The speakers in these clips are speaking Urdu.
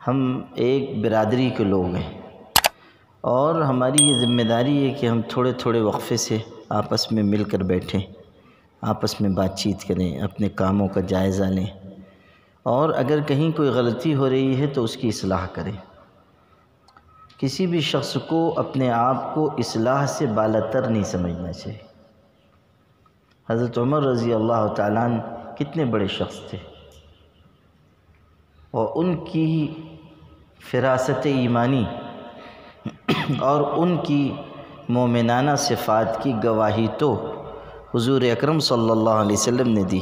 ہم ایک برادری کے لوگ ہیں اور ہماری یہ ذمہ داری ہے کہ ہم تھوڑے تھوڑے وقفے سے آپس میں مل کر بیٹھیں، آپس میں بات چیت کریں، اپنے کاموں کا جائزہ لیں، اور اگر کہیں کوئی غلطی ہو رہی ہے تو اس کی اصلاح کریں۔ کسی بھی شخص کو اپنے آپ کو اصلاح سے بالاتر نہیں سمجھنا چاہیے۔ حضرت عمر رضی اللہ تعالیٰ عنہ کتنے بڑے شخص تھے، اور ان کی فراست ایمانی اور ان کی مومنانہ صفات کی گواہی تو حضور اکرم صلی اللہ علیہ وسلم نے دی،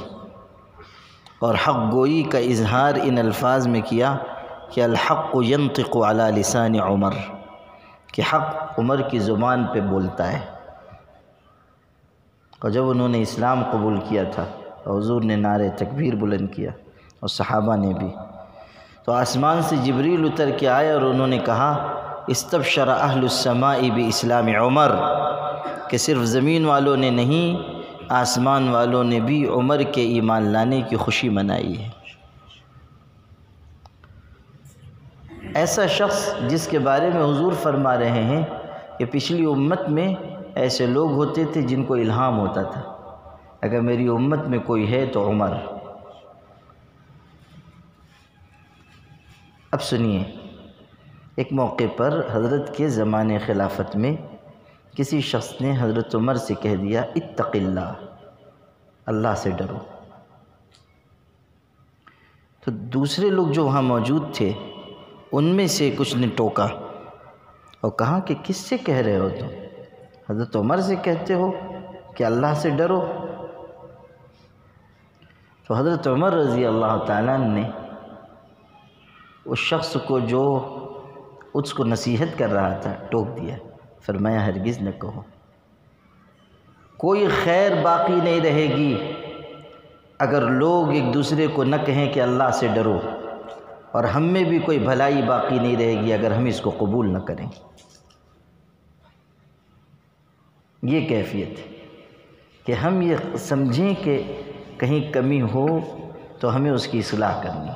اور حق گوئی کا اظہار ان الفاظ میں کیا کہ الحق ینطق علی لسان عمر، کہ حق عمر کی زبان پہ بولتا ہے۔ اور جب انہوں نے اسلام قبول کیا تھا اور حضور نے نعرہ تکبیر بلند کیا اور صحابہ نے بھی، تو آسمان سے جبریل اتر کے آئے اور انہوں نے کہا استبشر اہل السماء باسلام عمر، کہ صرف زمین والوں نے نہیں، آسمان والوں نے بھی عمر کے ایمان لانے کی خوشی منائی ہے۔ ایسا شخص جس کے بارے میں حضور فرما رہے ہیں کہ پچھلی امت میں ایسے لوگ ہوتے تھے جن کو الہام ہوتا تھا، اگر میری امت میں کوئی ہے تو عمر۔ اب سنیے، ایک موقع پر حضرت کے زمانے خلافت میں کسی شخص نے حضرت عمر سے کہہ دیا اتق اللہ، اللہ سے ڈرو۔ تو دوسرے لوگ جو وہاں موجود تھے ان میں سے کچھ نے ٹوکا اور کہا کہ کس سے کہہ رہے ہو تم؟ حضرت عمر سے کہتے ہو کہ اللہ سے ڈرو؟ تو حضرت عمر رضی اللہ تعالیٰ نے اس شخص کو جو اس کو نصیحت کر رہا تھا ٹوک دیا، فرمایا ہرگز نہ کہو، کوئی خیر باقی نہیں رہے گی اگر لوگ ایک دوسرے کو نہ کہیں کہ اللہ سے ڈرو، اور ہم میں بھی کوئی بھلائی باقی نہیں رہے گی اگر ہم اس کو قبول نہ کریں۔ یہ کیفیت ہے کہ ہم یہ سمجھیں کہ کہیں کمی ہو تو ہمیں اس کی اصلاح کرنی۔